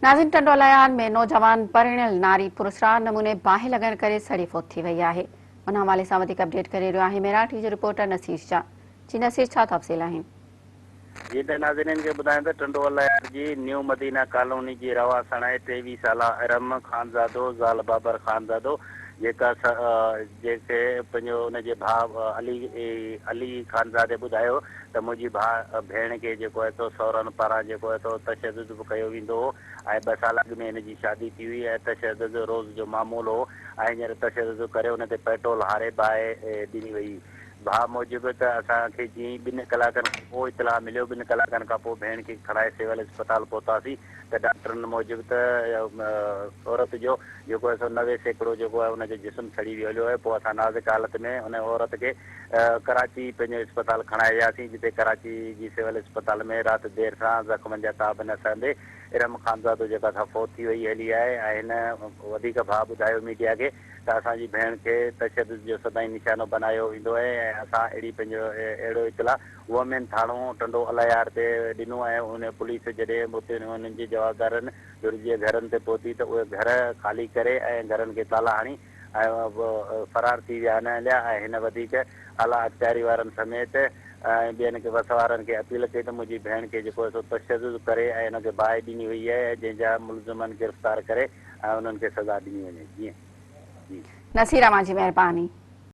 नाज़िन ټنڈوالهيار में नौजवान परिणियल नारी पुरस्कार नमूने बाहि लगण करे सड़ी फौत थी वई आहे। उन हवाले सां वधीक अपडेट करे रहियो आहे मेराठी जो रिपोर्टर नसीर शाह। जी नसीर, छा तफ़सील आहिनि? जी त नाज़रीन खे ॿुधायां त ټنڈوالهيار जी न्यू मदीना कॉलोनी जी रवा सणाए 23 साला अरम खानज़ादो ज़ाल बाबर खानज़ादो जेके पंहिंजो हुनजे भाउ अली खानज़ादे ॿुधायो त मुंहिंजी भेण खे जेको आहे तो सहुरनि पारां जेको आहे तो तशदुद बि कयो वेंदो हो ऐं 2 साल अॻु में हिनजी शादी थी हुई ऐं तशदुद रोज़ जो मामूल हो ऐं हींअर तशदुद करे हुन ते पेट्रोल हारे बाहि ॾिनी वई। भाउ मूजिबि त असांखे जीअं 2 कलाकनि खां पोइ इतलाह मिलियो, 2 कलाकनि खां पोइ भेण खे खणाए सिविल अस्पताल पहुतासीं त डॉक्टरनि मूजिबि त औरत जो जेको आहे 90 सैकड़ो जेको आहे हुनजो जिस्म सड़ी वियो आहे। पोइ असां नाज़ुक हालत में हुन औरत खे कराची पंहिंजो अस्पताल खणाए वियासीं, जिते कराची जी सिविल अस्पताल में राति देरि सां ज़ख़्मनि जा ताब न सहंदे इरम खानज़ादो जेका सा फौत थी वई हली आहे। ऐं हिन वधीक भाउ ॿुधायो मीडिया खे त असांजी भेण खे तशदुद जो सदाईं निशानो बनायो वेंदो आहे ऐं असां अहिड़ो इतलाह वोमेन थाणो ټنڈوالهيار ते ॾिनो ऐं उन पुलिस जॾहिं हुते हुननि जे जवाबदारनि जीअं घरनि ते पहुती त उहे घर ख़ाली करे ऐं घरनि खे ताला हणी ऐं फरार थी विया न हलिया। ऐं हिन वधीक आला अख़्तियारी वारनि समेत ऐं ॿियनि खे वस वारनि खे अपील कई त मुंहिंजी भेण खे जेको आहे तशदुद करे ऐं हिनखे बाहि ॾिनी वई आहे, जंहिंजा मुलज़िमनि गिरफ़्तार करे ऐं उन्हनि खे सज़ा ॾिनी वञे। जीअं जी नसीर, जी मेहरबानी।